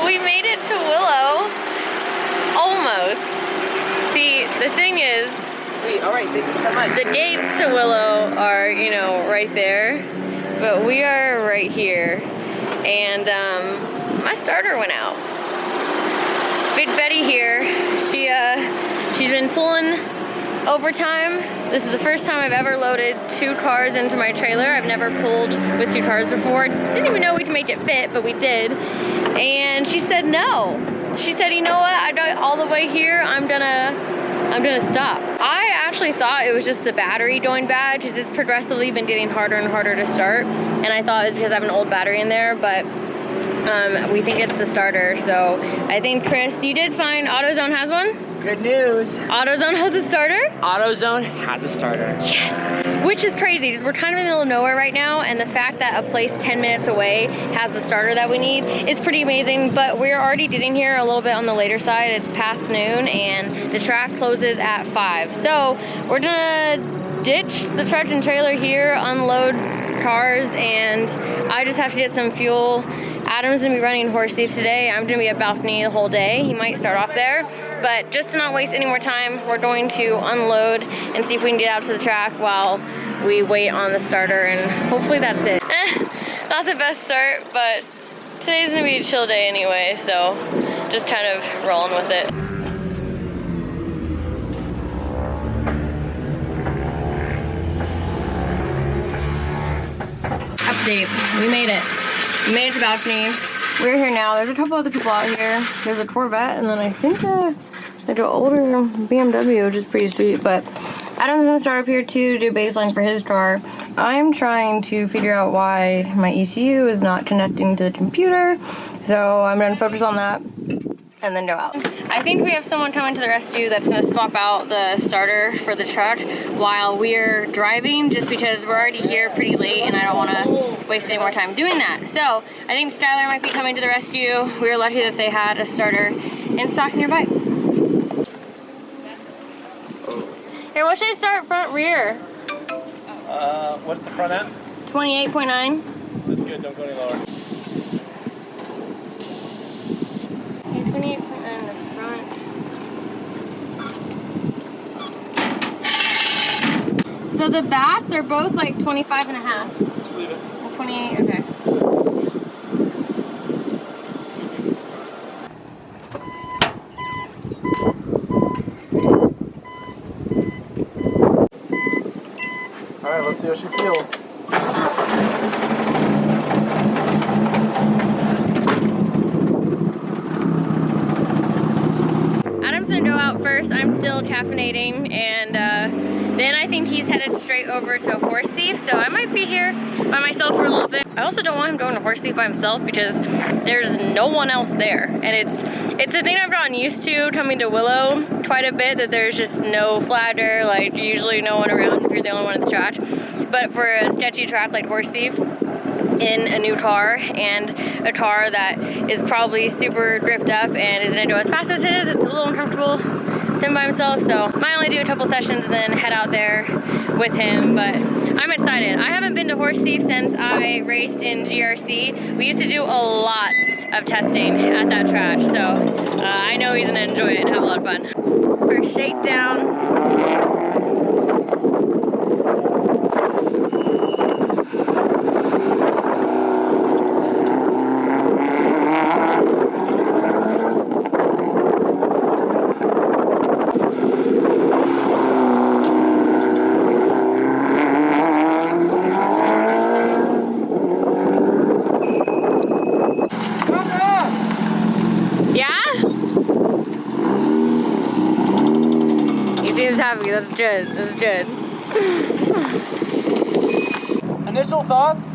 We made it to Willow. Almost. See, the thing is, Sweet. All right, thank you so much. the gates to Willow are, you know, right there, but we are right here. And my starter went out. Big Betty here. She's been pulling overtime. This is the first time I've ever loaded 2 cars into my trailer. I've never pulled with 2 cars before. Didn't even know we could make it fit, but we did. And she said no. She said, you know what? I got all the way here. I'm gonna stop. I actually thought it was just the battery going bad because it's progressively been getting harder and harder to start. And I thought it was because I have an old battery in there, but we think it's the starter. So I think, Chris, you did find AutoZone has one? Good news. AutoZone has a starter? AutoZone has a starter. Yes, which is crazy because we're kind of in the middle of nowhere right now, and the fact that a place 10 minutes away has the starter that we need is pretty amazing. But we're already getting here a little bit on the later side. It's past noon and the track closes at 5. So we're gonna ditch the truck and trailer here, unload cars, and I just have to get some fuel. Adam's gonna be running Horse Thief today. I'm gonna be at Balcony the whole day. He might start off there, but just to not waste any more time, we're going to unload and see if we can get out to the track while we wait on the starter, and hopefully that's it. Not the best start, but today's gonna be a chill day anyway, so just kind of rolling with it. Update, we made it. We made it to Balcony. We're here now. There's a couple other people out here. There's a Corvette, and then I think there's an older BMW, which is pretty sweet. But Adam's gonna start up here too to do baseline for his car. I'm trying to figure out why my ECU is not connecting to the computer, so I'm gonna focus on that and then go out. I think we have someone coming to the rescue that's gonna swap out the starter for the truck while we're driving, just because we're already here pretty late and I don't wanna waste any more time doing that. So I think Skylar might be coming to the rescue. We were lucky that they had a starter in stock nearby. Here, what should I start, front, rear? What's the front end? 28.9. That's good, don't go any lower. 28.9 in the front. So the back, they're both like 25 and a half. Just leave it. 28, okay. Alright, let's see how she feels. Adam's gonna go out first. I'm still caffeinating, and then I think he's headed straight over to Horse Thief, so I might be here by myself for a little bit. I also don't want him going to Horse Thief by himself because there's no one else there, and it's a thing I've gotten used to coming to Willow quite a bit, that there's just no flagger, like usually no one around if you're the only one at the track. But for a sketchy track like Horse Thief, in a new car and a car that is probably super gripped up and is gonna go as fast as it is, it's a little uncomfortable with him by himself, so might only do a couple sessions and then head out there with him. But I'm excited. I haven't been to Horse Thief since I raced in GRC. We used to do a lot of testing at that track, so I know he's gonna enjoy it and have a lot of fun. For shakedown. Happy. That's good. That's good. Initial thoughts?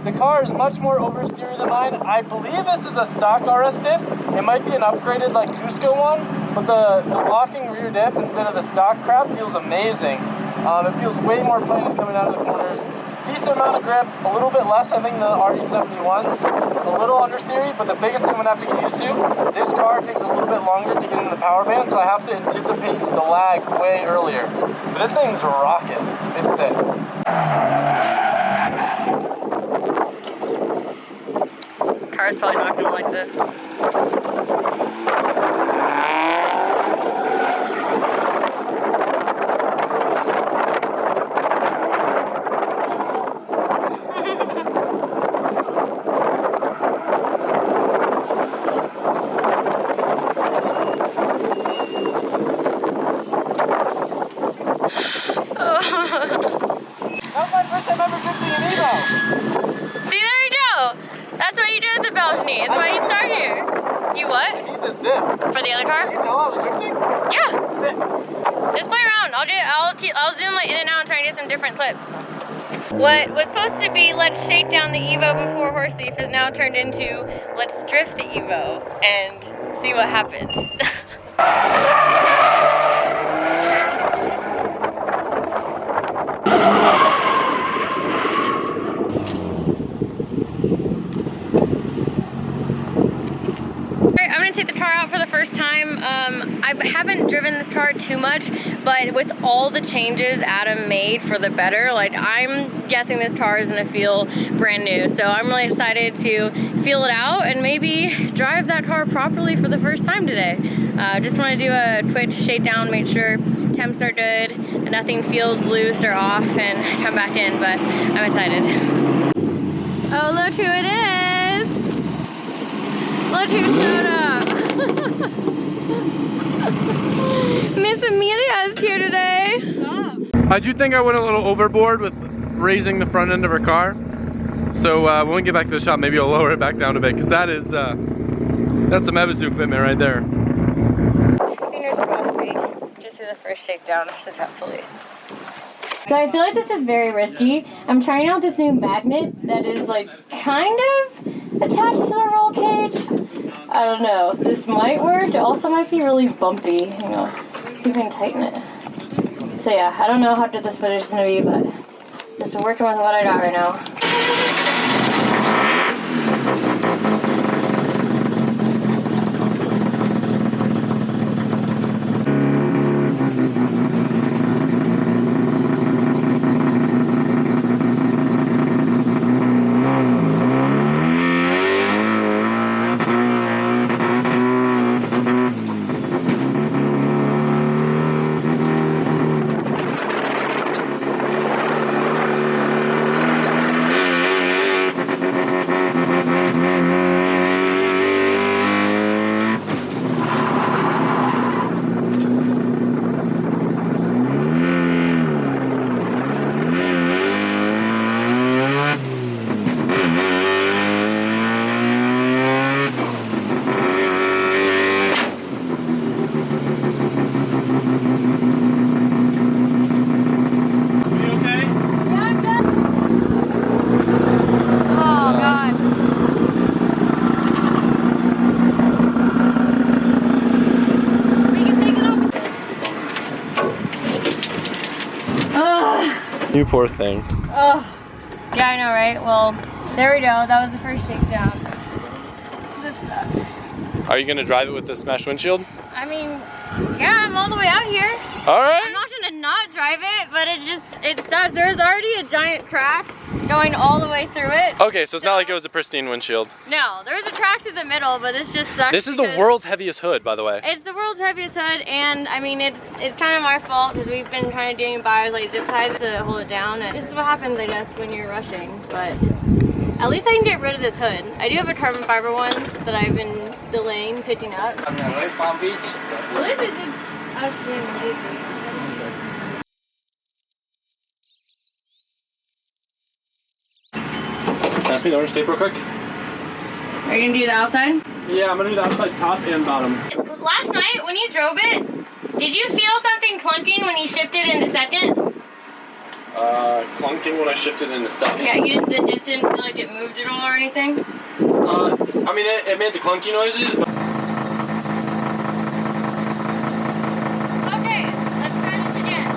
The car is much more oversteery than mine. I believe this is a stock RS diff. It might be an upgraded like Cusco one, but the locking rear diff instead of the stock crap feels amazing. It feels way more planted coming out of the corners. Decent amount of grip, a little bit less I think than the RX7s. A little understeery, but the biggest thing I'm gonna have to get used to, this car takes a little bit longer to get into the power band, so I have to anticipate the lag way earlier. But this thing's rocking. It's sick. car is probably not gonna like this. That's my first time ever drifting an Evo. See, there you go. That's what you do at the balcony. It's why you start here. You what? I need this diff. For the other car? Did you tell I was drifting? Yeah. Sick. Just play around. I'll zoom like in and out and try to do some different clips. What was supposed to be let's shake down the Evo before Horse Thief has now turned into let's drift the Evo and see what happens. I'm gonna take the car out for the first time. I haven't driven this car too much, but with all the changes Adam made for the better, like I'm guessing this car is gonna feel brand new. So I'm really excited to feel it out and maybe drive that car properly for the first time today. Just wanna do a quick shakedown, make sure temps are good and nothing feels loose or off and come back in, but I'm excited. Oh, look who it is. Look who showed up. Miss Amelia is here today. I do think I went a little overboard with raising the front end of her car. So when we get back to the shop, maybe I'll lower it back down a bit, because that is, that's some Ebisu fitment right there. Fingers crossed we just did the first shakedown successfully. So I feel like this is very risky. I'm trying out this new magnet that is like kind of attached to the roll cage. I don't know. This might work. It also might be really bumpy. Hang on. Let's see if I can tighten it. So yeah, I don't know how good this footage is gonna be, but just working with what I got right now. You poor thing. Oh, yeah, I know, right? Well, there we go. That was the first shakedown. This sucks. Are you gonna drive it with the smashed windshield? I mean, yeah, I'm all the way out here. All right. I'm not gonna not drive it, but it sucks. There's already a giant crack going all the way through it. Okay, so it's not like it was a pristine windshield. No, there was a crack through the middle, but this just sucks. This is the world's heaviest hood, by the way. It's the world's heaviest hood, and I mean, it's kind of my fault because we've been kind of doing buyers like zip ties to hold it down, and this is what happens, I guess, when you're rushing. But at least I can get rid of this hood. I do have a carbon fiber one that I've been delaying picking up. I'm in West Palm Beach. Well, this is just us being lazy. Pass me the orange tape real quick. Are you gonna do the outside? Yeah, I'm gonna do the outside top and bottom. Last night when you drove it, did you feel something clunking when you shifted into second? Clunking when I shifted into second. Yeah, the diff didn't feel like it moved at all or anything? I mean, it made the clunky noises. But okay, let's try this again.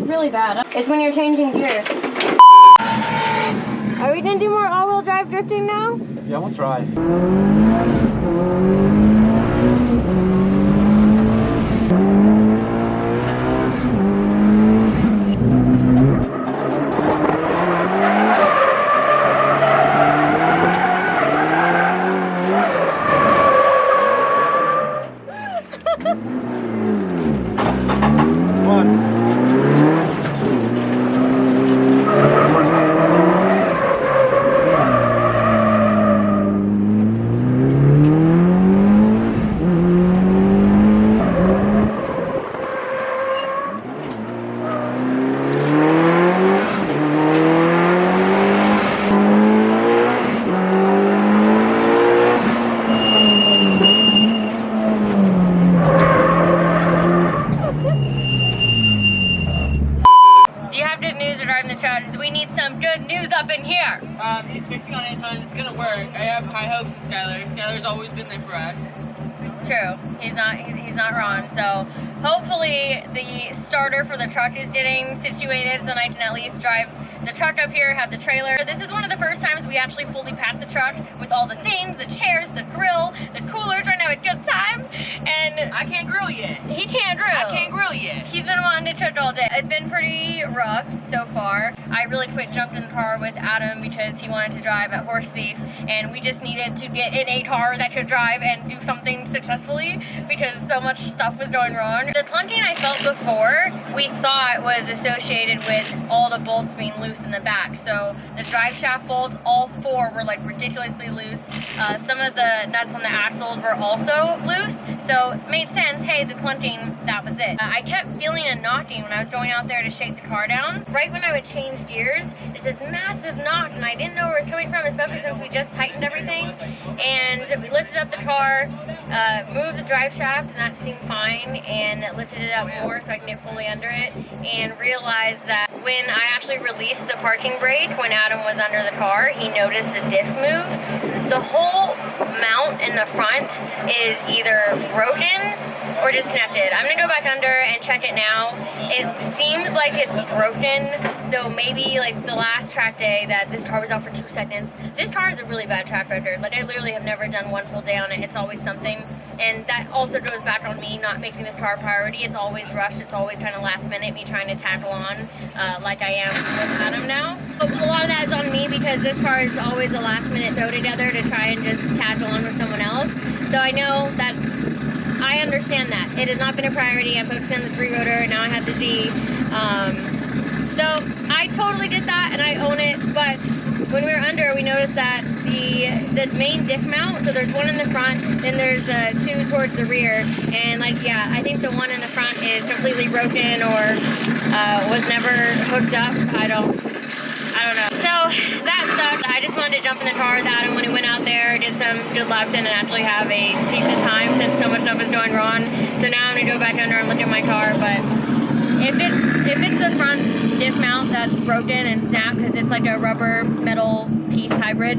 It's really bad. It's when you're changing gears. Are we gonna do more all-wheel drive drifting now? Yeah, we'll try. He's fixing on it, so it's gonna work. I have high hopes in Skylar. Skylar's always been there for us. True. He's not wrong. So hopefully the starter for the truck is getting situated so then I can at least drive the truck up here, have the trailer. This is one of the first times we actually fully packed the truck with all the things, the chairs, the grill, the cooler, trying to have a good time. And I can't grill yet. He can't grill. I can't grill yet. He's been wanting to cook all day. It's been pretty rough so far. I really quick jumped in the car with Adam because he wanted to drive at Horse Thief, and we just needed to get in a car that could drive and do something successfully because so much stuff was going wrong. The clunking I felt before, we thought was associated with all the bolts being loose in the back. So the drive shaft bolts, all four were like ridiculously loose. Some of the nuts on the axles were also loose. So it made sense, hey, the clunking, that was it. I kept feeling a knocking when I was going out there to shake the car down. Right when I would change gears, it's this massive knock and I didn't know where it was coming from, especially since we just tightened everything. And we lifted up the car, moved the drive shaft, and that seemed fine, and lifted it up more so I can get fully under it, and realized that when I actually released the parking brake when Adam was under the car, he noticed the diff move. The whole mount in the front is either broken or disconnected. I'm gonna go back under and check it now. It seems like it's broken, so maybe like the last track day that this car was out for 2 seconds. This car is a really bad track record. Like I literally have never done one full day on it. It's always something, and that also goes back on me not making this car a priority. It's always rushed. It's always kind of last minute, me trying to tackle on like I am with Adam now. But a lot of that is on me because this car is always a last minute throw together to try and just tackle on with someone else. So I know I understand that. It has not been a priority. I'm focusing on the 3-rotor, and now I have the Z. So I totally did that, and I own it, but when we were under, we noticed that the main diff mount, so there's one in the front, then there's 2 towards the rear, and like, yeah, I think the one in the front is completely broken or was never hooked up. I don't know. So that sucked. I just wanted to jump in the car with Adam when he went out there, did some good laps in, and actually have a decent time since so much stuff was going wrong. So now I'm gonna go back under and look at my car, but if it's the front diff mount that's broken and snapped because it's like a rubber metal piece hybrid,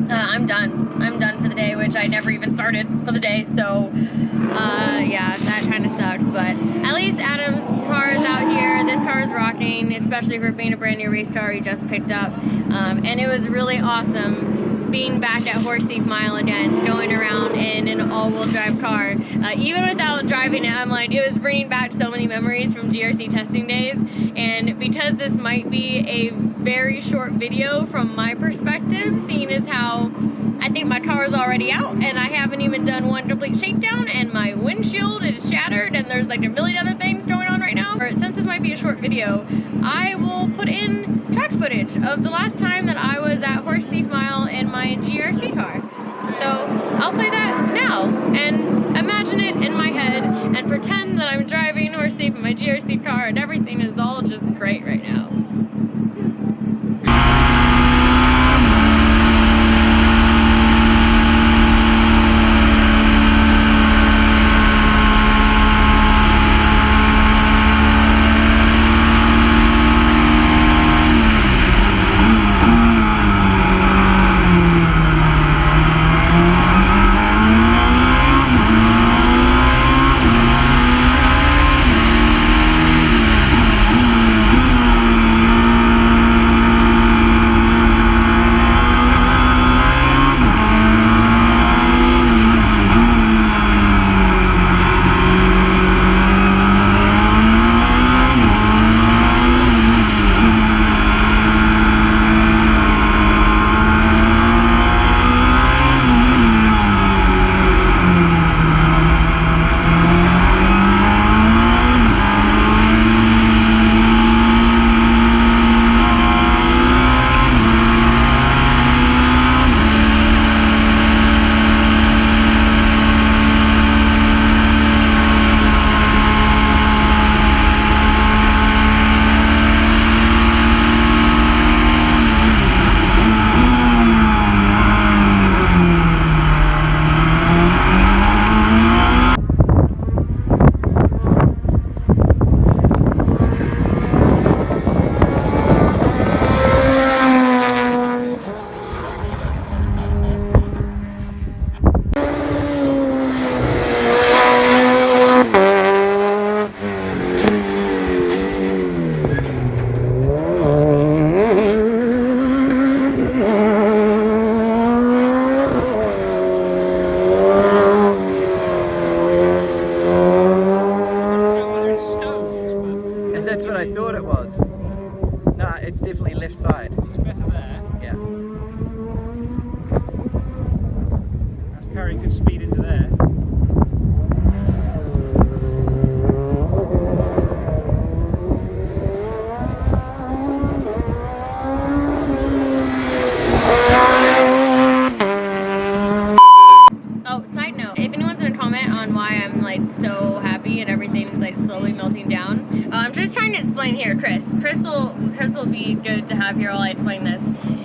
I'm done. I'm done for the day, which I never even started for the day. So yeah, that kind of sucks, but at least Adam's car is out here. This car is rocking, especially for being a brand new race car he just picked up, and it was really awesome being back at Horse Thief Mile again, going around in an all-wheel drive car. Even without driving it, I'm like, it was bringing back so many memories from GRC testing days. And because this might be a very short video from my perspective, seeing as how I think my car is already out and I haven't even done one complete shakedown and my windshield is shattered and there's like a million other things going on right now. Since this might be a short video, I will put in track footage of the last time that I was at Horse Thief Mile in my GRC car. So I'll play that now and imagine it in my head and pretend that I'm driving Horse Thief in my GRC car and everything is all just great right now. That's what I thought it was. No, it's definitely left side. It's better there. Yeah. That's carrying good speed into there. Oh, side note, if anyone's gonna comment on why I'm like so happy and everything's like slowly melting down, I'm just trying to explain here, Chris will be good to have here while I explain this.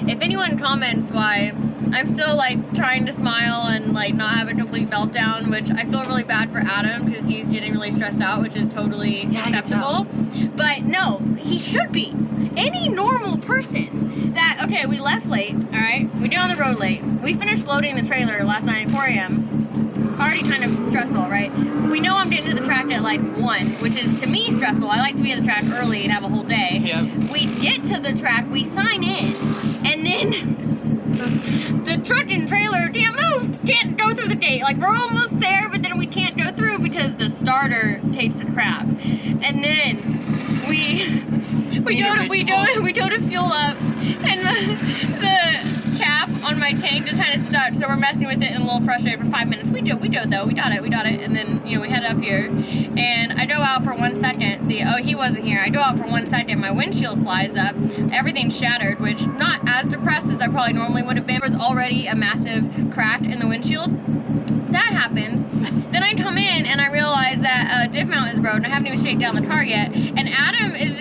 If anyone comments why I'm still like trying to smile and like not have a complete meltdown, which I feel really bad for Adam because he's getting really stressed out, which is totally acceptable. But no, he should be. Any normal person that, okay, we left late, all right? We get on the road late. We finished loading the trailer last night at 4 a.m. Already kind of stressful, right? We know I'm getting to the track at like 1, which is to me stressful. I like to be at the track early and have a whole day. Yep. We get to the track, we sign in, and then the truck and trailer can't move, can't go through the gate. Like, we're almost there, but then we can't go through because the starter takes a crap. And then we go to fuel up, and the cap on my tank just kind of stuck, so we're messing with it and a little frustrated for 5 minutes. We do though, we got it, and then, you know, we head up here, and I go out for 1 second, oh, he wasn't here, I go out for 1 second, my windshield flies up, everything's shattered, which not as depressed as I probably normally would have been. There was already a massive crack in the windshield. That happens. Then I come in and I realize that a diff mount is broken. I haven't even shaken down the car yet, and Adam is,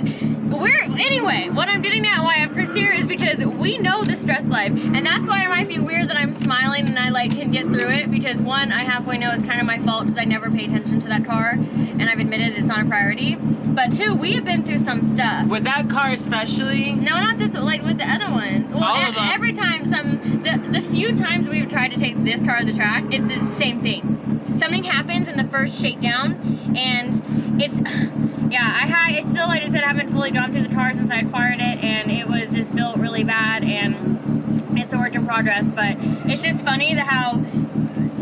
anyway, what I'm getting at, why I have Chris here, is because we know the stress life, and that's why it might be weird that I'm smiling and I like can get through it, because one, I halfway know it's kind of my fault because I never pay attention to that car, and I've admitted it's not a priority. But two, we have been through some stuff. With that car especially? No, not this, like with the other one. Well, all of them. Every time, the few times we've tried to take this car to the track, it's the same thing. Something happens in the first shakedown, and it's, yeah, I still, like I said, haven't fully gone through the car since I acquired it, and it was just built really bad, and it's a work in progress. But it's just funny how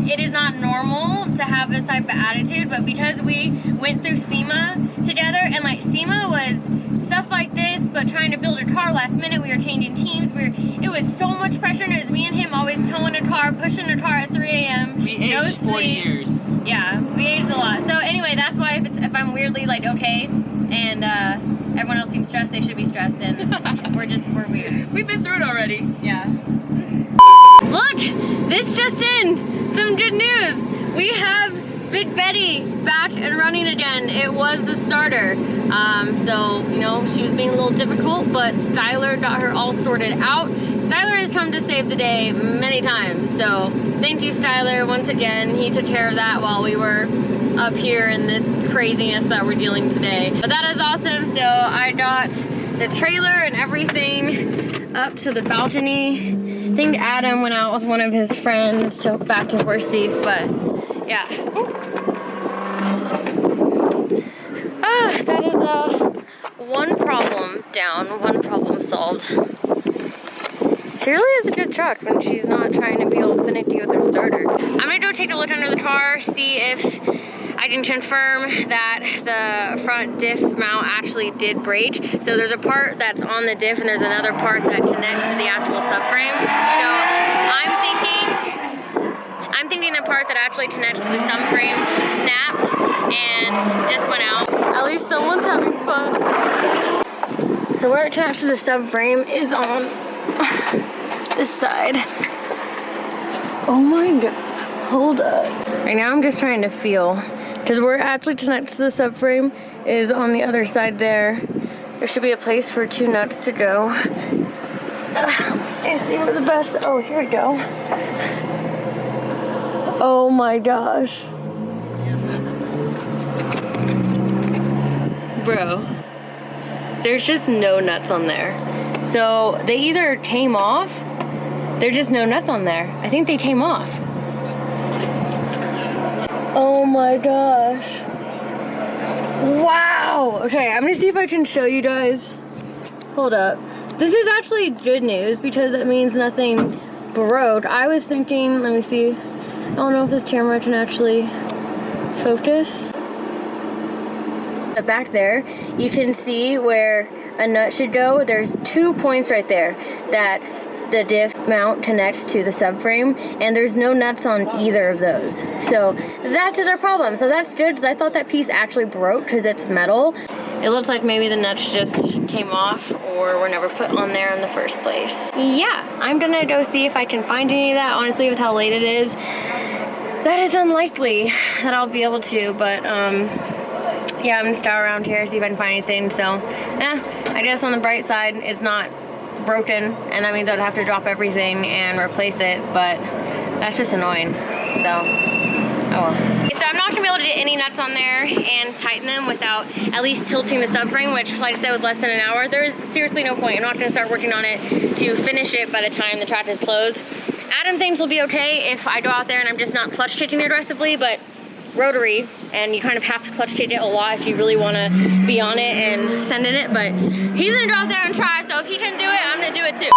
it is not normal to have this type of attitude, but because we went through SEMA together, and like SEMA was stuff like this, but trying to build a car last minute, we were changing teams, it was so much pressure, and it was me and him always towing a car, pushing a car at 3 a.m. We aged 4 years. Yeah, we aged a lot. So anyway, that's why if I'm weirdly like okay, and everyone else seems stressed, they should be stressed, and we're weird. We've been through it already. Yeah. Look, this just in, some good news. We have Big Betty back and running again. It was the starter. So, you know, she was being a little difficult, but Skylar got her all sorted out. Skylar has come to save the day many times, so thank you, Skylar, once again. He took care of that while we were up here in this craziness that we're dealing today. But that is awesome. So I got the trailer and everything up to the balcony. I think Adam went out with one of his friends back to Horse Thief, but yeah. That is one problem down, one problem solved. She really is a good truck when she's not trying to be all finicky with her starter. I'm gonna go take a look under the car, see if I can confirm that the front diff mount actually did break. So there's a part that's on the diff and there's another part that connects to the actual subframe. So I'm thinking the part that actually connects to the subframe snapped and just went out. At least someone's having fun. So where it connects to the subframe is on this side. Oh my god, hold up. Right now I'm just trying to feel, because where it actually connects to the subframe is on the other side there. There should be a place for 2 nuts to go. Let's see where the best, oh, here we go. Oh my gosh. Bro, there's just no nuts on there. So they either came off, there's just no nuts on there. I think they came off. Oh my gosh. Wow. Okay, I'm gonna see if I can show you guys. Hold up. This is actually good news because it means nothing broke. I was thinking, let me see. I don't know if this camera can actually focus. Back there, you can see where a nut should go. There's 2 points right there that the diff mount connects to the subframe, and there's no nuts on either of those. So that is our problem. So that's good, because I thought that piece actually broke because it's metal. It looks like maybe the nuts just came off or were never put on there in the first place. Yeah, I'm gonna go see if I can find any of that. Honestly, with how late it is, that is unlikely that I'll be able to, but yeah, I'm gonna scout around here, see if I can find anything. So, I guess on the bright side, it's not broken, and that means I'd have to drop everything and replace it, but that's just annoying. So, oh well. So I'm not gonna be able to get any nuts on there and tighten them without at least tilting the subframe, which, like I said, with less than an hour, there's seriously no point. I'm not gonna start working on it to finish it by the time the track is closed. Adam thinks will be okay if I go out there and I'm just not clutch kicking aggressively, but rotary, and you kind of have to clutch kick it a lot if you really want to be on it and send in it, but he's gonna go out there and try, so if he can do it, I'm gonna do it too.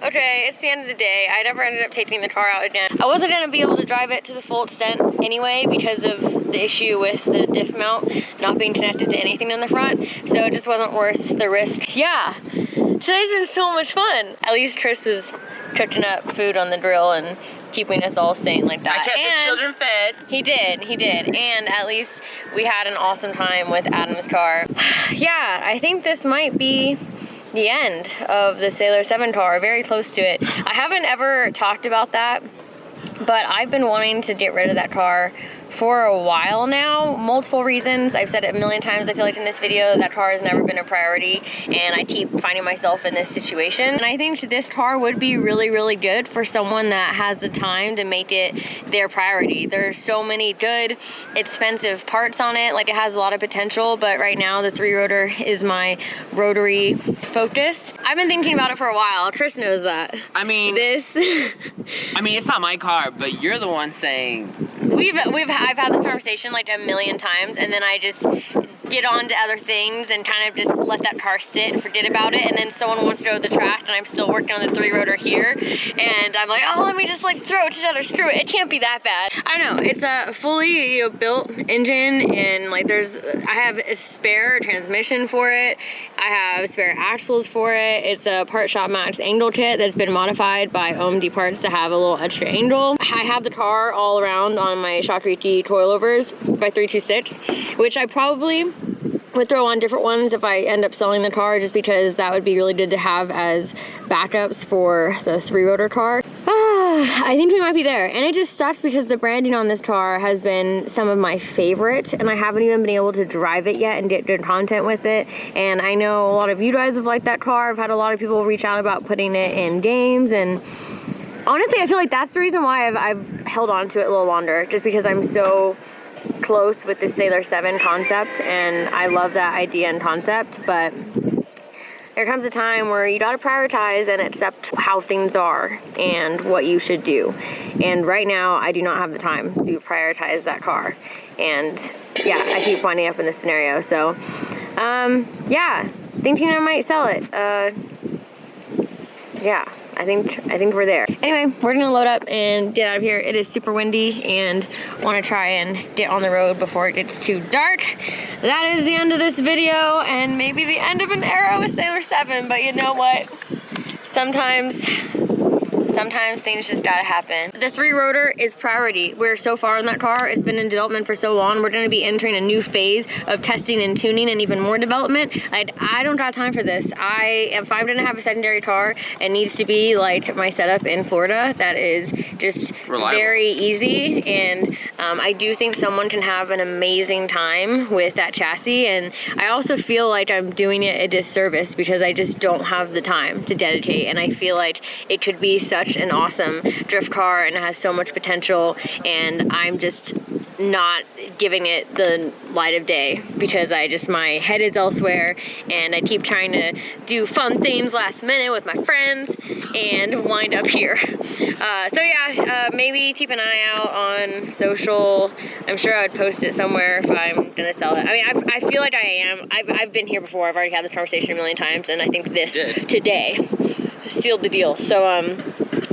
Okay, it's the end of the day. I never ended up taking the car out again. I wasn't gonna be able to drive it to the full extent anyway because of the issue with the diff mount not being connected to anything in the front, so it just wasn't worth the risk. Yeah, today's been so much fun. At least Chris was cooking up food on the grill and keeping us all sane like that. I kept the children fed. He did. And at least we had an awesome time with Adam's car. Yeah, I think this might be the end of the Sailor 7 car, very close to it. I haven't ever talked about that, but I've been wanting to get rid of that car for a while now. Multiple reasons. I've said it a million times, I feel like, in this video. That car has never been a priority, and I keep finding myself in this situation. And I think this car would be really, really good for someone that has the time to make it their priority. There's so many good, expensive parts on it. Like, it has a lot of potential, but right now the 3-rotor is my rotary focus. I've been thinking about it for a while. Chris knows that. I mean, it's not my car, but you're the one saying. I've had this conversation like a million times, and then I just get on to other things and kind of just let that car sit and forget about it, and then someone wants to go to the track and I'm still working on the 3-rotor here, and I'm like, oh, let me just like throw it together, screw it, it can't be that bad. I don't know, it's a fully built engine, and like I have a spare transmission for it, I have spare axles for it, it's a Part Shop Max angle kit that's been modified by OMD Parts to have a little extra angle. I have the car all around on my Shockriki coilovers by 326, which I probably would throw on different ones if I end up selling the car, just because that would be really good to have as backups for the 3-rotor car. I think we might be there, and it just sucks because the branding on this car has been some of my favorite, and I haven't even been able to drive it yet and get good content with it. And I know a lot of you guys have liked that car. I've had a lot of people reach out about putting it in games, and honestly, I feel like that's the reason why I've held on to it a little longer, just because I'm so close with the Sailor 7 concept, and I love that idea and concept, but there comes a time where you gotta prioritize and accept how things are and what you should do. And right now, I do not have the time to prioritize that car. And yeah, I keep winding up in this scenario. So, yeah, thinking I might sell it. Yeah, I think we're there. Anyway, we're gonna load up and get out of here. It is super windy and want to try and get on the road before it gets too dark. That is the end of this video, and maybe the end of an era with Sailor 7, but you know what? Sometimes sometimes things just gotta happen. The 3-rotor is priority. We're so far in that car. It's been in development for so long. We're gonna be entering a new phase of testing and tuning and even more development. I don't got time for this. If I'm gonna have a secondary car, it needs to be like my setup in Florida that is just reliable, very easy. And I do think someone can have an amazing time with that chassis. And I also feel like I'm doing it a disservice because I just don't have the time to dedicate. And I feel like it could be such an awesome drift car and it has so much potential, and I'm just not giving it the light of day because my head is elsewhere, and I keep trying to do fun things last minute with my friends and wind up here. So yeah, maybe keep an eye out on social. I'm sure I would post it somewhere if I'm gonna sell it. I mean, I feel like I am. I've been here before. I've already had this conversation a million times, and I think this today sealed the deal. So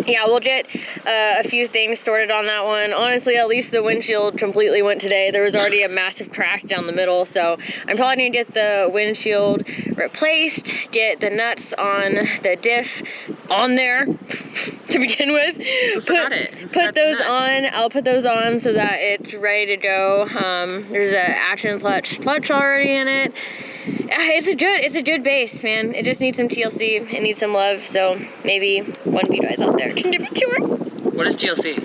yeah, we'll get a few things sorted on that one. Honestly, at least the windshield completely went today. There was already a massive crack down the middle, so I'm probably gonna get the windshield replaced, get the nuts on the diff on there to begin with. Put those on. I'll put those on so that it's ready to go. There's an action clutch already in it. It's a good base, man. It just needs some TLC. It needs some love. So maybe one of you guys out there can give it to her. What is TLC?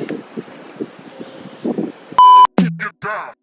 Get down.